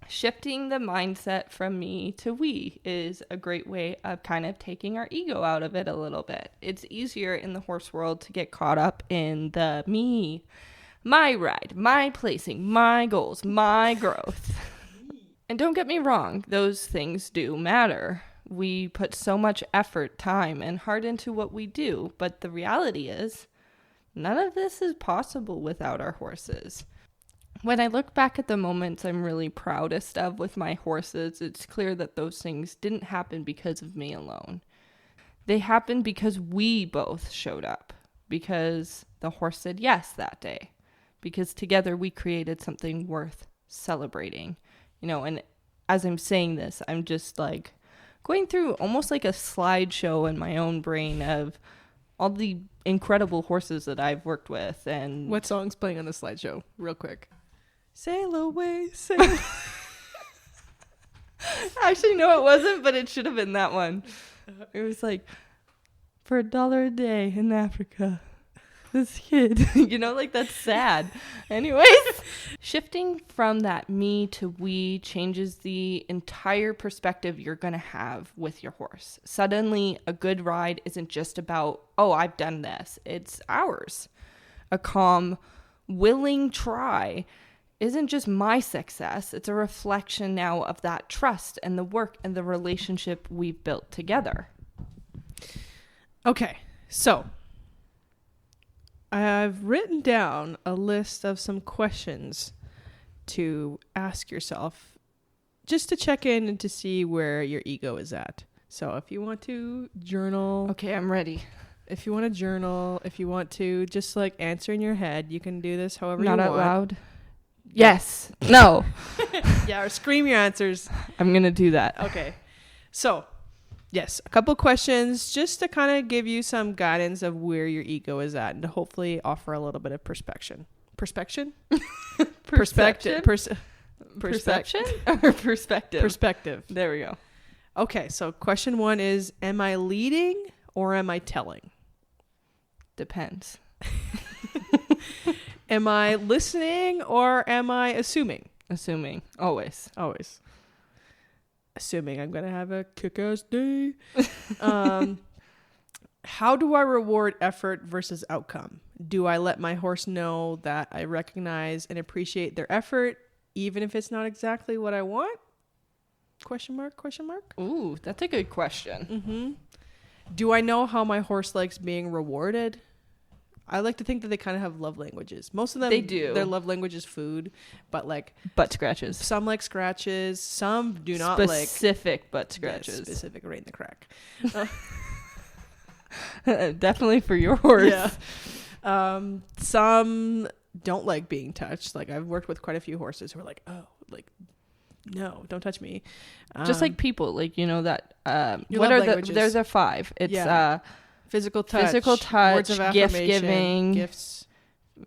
shifting the mindset from me to we is a great way of kind of taking our ego out of it a little bit. It's easier in the horse world to get caught up in the me, my ride, my placing, my goals, my growth. And don't get me wrong, those things do matter. We put so much effort, time, and heart into what we do, but the reality is none of this is possible without our horses. When I look back at the moments I'm really proudest of with my horses, it's clear that those things didn't happen because of me alone. They happened because we both showed up, because the horse said yes that day, because together we created something worth celebrating. And as I'm saying this, I'm just like going through almost like a slideshow in my own brain of all the incredible horses that I've worked with. And what song's playing on the slideshow? Real quick. Sail away, sail away. Actually, no, it wasn't, but it should have been that one. It was like, for $1 a day in Africa, this kid, like that's sad. Anyways, shifting from that me to we changes the entire perspective you're going to have with your horse. Suddenly, a good ride isn't just about, oh, I've done this. It's ours. A calm, willing try isn't just my success. It's a reflection now of that trust and the work and the relationship we've built together. Okay, so I've written down a list of some questions to ask yourself just to check in and to see where your ego is at. So if you want to journal. Okay, I'm ready. If you want to journal, if you want to just like answer in your head, you can do this however you want. Not out loud. Yes. No. Yeah, or scream your answers. I'm going to do that. Okay. So, yes, a couple questions just to kind of give you some guidance of where your ego is at and to hopefully offer a little bit of perspective. Perception Or perspective. Perspective. There we go. Okay, so question 1 is, am I leading or am I telling? Depends. Am I listening or am I assuming? Assuming. Always. Assuming I'm going to have a kick-ass day. How do I reward effort versus outcome? Do I let my horse know that I recognize and appreciate their effort, even if it's not exactly what I want? Question mark? Ooh, that's a good question. Mm-hmm. Do I know how my horse likes being rewarded? I like to think that they kind of have love languages. Most of them, they do. Their love language is food, but like butt scratches. Some like scratches. Some do not like specific butt scratches. Yes, specific right in the crack. Definitely for your horse. Yeah. Some don't like being touched. Like I've worked with quite a few horses who are like, oh, like no, don't touch me. Just like people, like that. What are languages. There's a 5. It's physical touch, words of gift giving, gifts.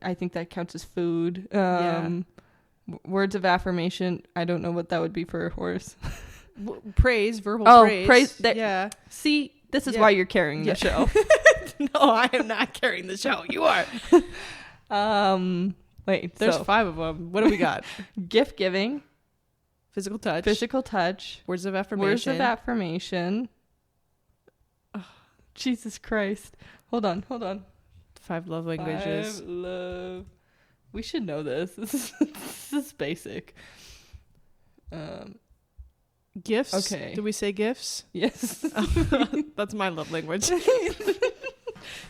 I think that counts as food. Words of affirmation. I don't know what that would be for a horse. Praise, verbal praise. Yeah. See, this is why you're carrying the show. No, I am not carrying the show. You are. Wait. There's 5 of them. What do we got? Gift giving. Physical touch. Words of affirmation. Oh, Jesus Christ. Hold on. 5 love languages. 5 love. We should know this. This is basic. Gifts. Okay. Did we say gifts? Yes. That's my love language.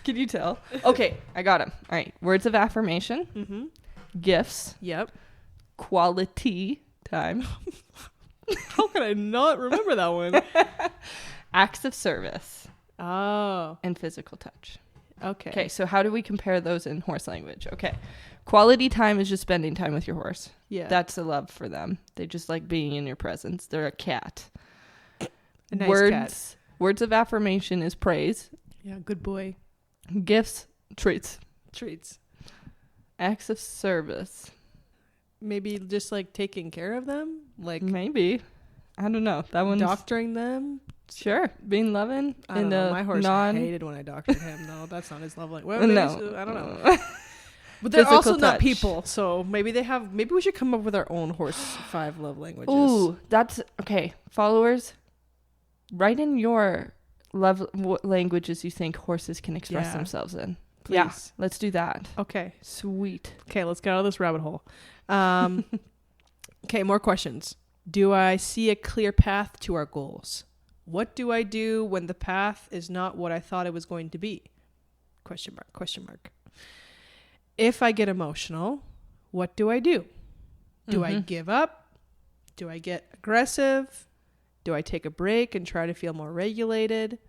Can you tell? Okay, I got him. All right. Words of affirmation. Mm-hmm. Gifts. Yep. Quality time. How can I not remember that one? Acts of service. Oh. And physical touch. Okay. So how do we compare those in horse language? Okay. Quality time is just spending time with your horse. Yeah. That's a love for them. They just like being in your presence. They're a cat. A nice cat. Words of affirmation is praise. Yeah, good boy. Gifts, treats. Acts of service. Maybe just like taking care of them? Like maybe. I don't know. That one's doctoring them? Sure. Being loving. I don't know. My horse hated when I doctored him, though. That's not his love language. Well, no. I don't know. But they're also physical not touch. people, so maybe we should come up with our own horse 5 love languages. Ooh, that's okay. Followers, write in your what languages you think horses can express themselves in. Please. Yeah, let's do that. Okay. Sweet. Okay, let's get out of this rabbit hole. Okay, more questions. Do I see a clear path to our goals? What do I do when the path is not what I thought it was going to be? Question mark, question mark. If I get emotional, what do I do? Do I give up? Do I get aggressive? Do I take a break and try to feel more regulated?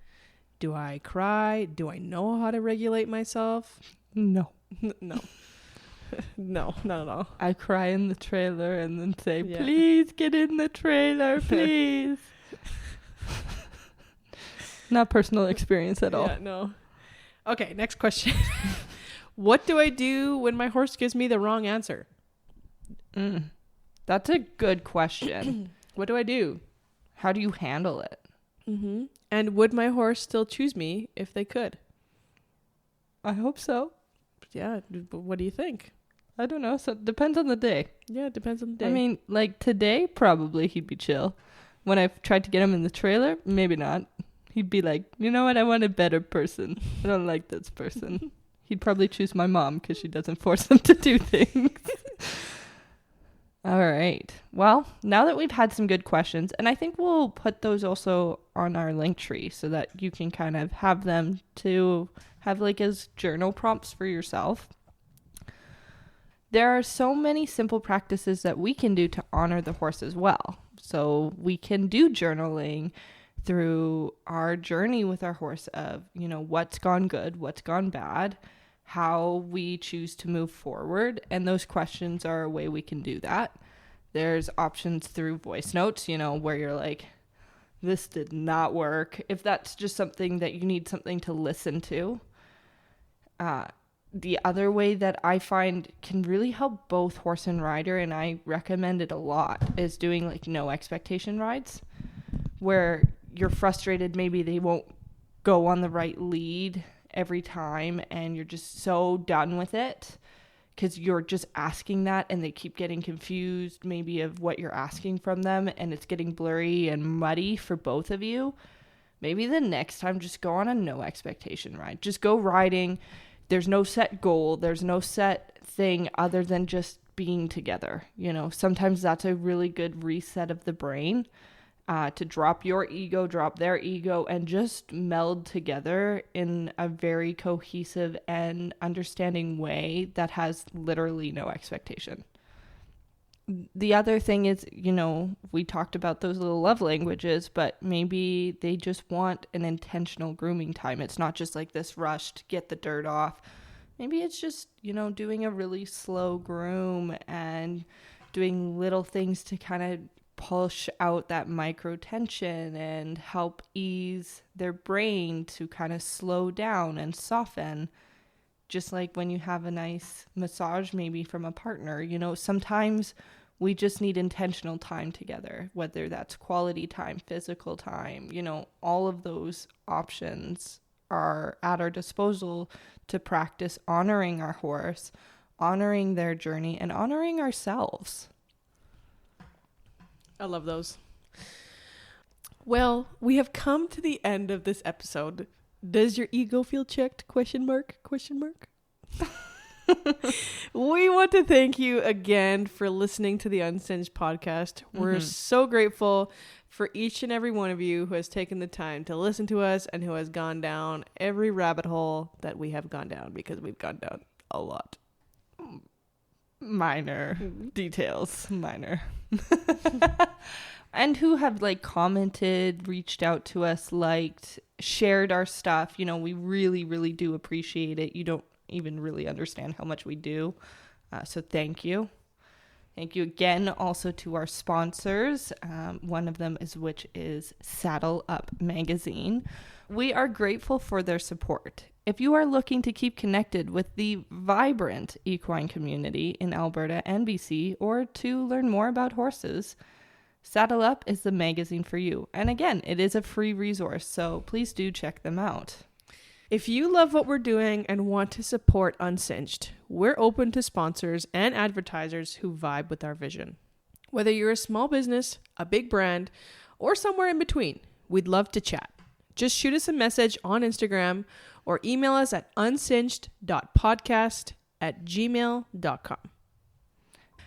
Do I cry? Do I know how to regulate myself? No. No. No, not at all. I cry in the trailer and then say, please get in the trailer, please. Not personal experience at all. Yeah, no. Okay, next question. What do I do when my horse gives me the wrong answer? That's a good question. What do I do? How do you handle it? Mm-hmm. And would my horse still choose me if they could? I hope so. Yeah, what do you think? I don't know. So it depends on the day. Yeah, it depends on the day. I mean, like today, probably he'd be chill. When I've tried to get him in the trailer, maybe not. He'd be like, you know what? I want a better person. I don't like this person. He'd probably choose my mom because she doesn't force him to do things. All right. Well, now that we've had some good questions, and I think we'll put those also on our link tree so that you can kind of have them to have like as journal prompts for yourself. There are so many simple practices that we can do to honor the horse as well. So we can do journaling through our journey with our horse of, you know, what's gone good, what's gone bad, how we choose to move forward. And those questions are a way we can do that. There's options through voice notes, you know, where you're like, this did not work. If that's just something that you need something to listen to. The other way that I find can really help both horse and rider, and I recommend it a lot, is doing like no expectation rides where you're frustrated. Maybe they won't go on the right lead every time and you're just so done with it because you're just asking that and they keep getting confused maybe of what you're asking from them and it's getting blurry and muddy for both of you. Maybe the next time just go on a no expectation ride. Just go riding. There's no set goal. There's no set thing other than just being together. You know, sometimes that's a really good reset of the brain to drop your ego, drop their ego, and just meld together in a very cohesive and understanding way that has literally no expectation. The other thing is, you know, we talked about those little love languages, but maybe they just want an intentional grooming time. It's not just like this rushed, get the dirt off. Maybe it's just, you know, doing a really slow groom and doing little things to kind of push out that micro tension and help ease their brain to kind of slow down and soften. Just like when you have a nice massage maybe from a partner, you know, sometimes we just need intentional time together, whether that's quality time, physical time, you know, all of those options are at our disposal to practice honoring our horse, honoring their journey, and honoring ourselves. I love those. Well, we have come to the end of this episode. Does your ego feel checked? Question mark? We want to thank you again for listening to the Unsinged podcast. We're so grateful for each and every one of you who has taken the time to listen to us and who has gone down every rabbit hole that we have gone down, because we've gone down a lot. Minor details. And who have like commented, reached out to us, liked, shared our stuff. You know, we really, really do appreciate it. You don't even really understand how much we do. So thank you. Thank you again also to our sponsors. One of them which is Saddle Up Magazine. We are grateful for their support. If you are looking to keep connected with the vibrant equine community in Alberta and BC, or to learn more about horses, Saddle Up is the magazine for you. And again, it is a free resource, so please do check them out. If you love what we're doing and want to support Unsinged, we're open to sponsors and advertisers who vibe with our vision. Whether you're a small business, a big brand, or somewhere in between, we'd love to chat. Just shoot us a message on Instagram or email us at unsinged.podcast@gmail.com.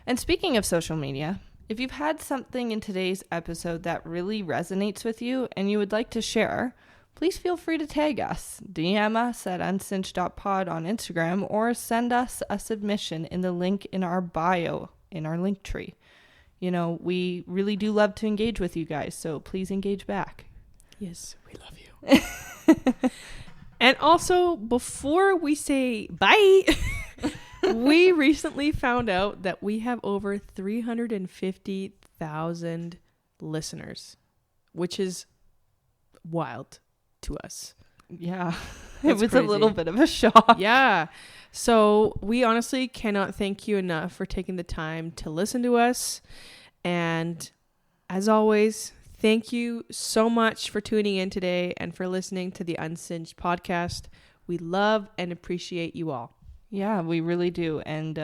And speaking of social media, if you've had something in today's episode that really resonates with you and you would like to share, please feel free to tag us, DM us at unsinged.pod on Instagram, or send us a submission in the link in our bio, in our link tree. You know, we really do love to engage with you guys, so please engage back. Yes, we love you. And also, before we say bye, we recently found out that we have over 350,000 listeners, which is wild to us. Yeah, That's it was crazy. a little bit of a shock. Yeah. So we honestly cannot thank you enough for taking the time to listen to us. And as always, thank you so much for tuning in today and for listening to the Unsinged podcast. We love and appreciate you all. Yeah, we really do. And,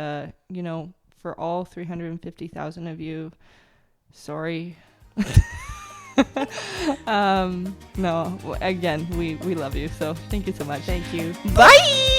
you know, for all 350,000 of you, sorry. No, again, we love you. So thank you so much. Thank you. Bye.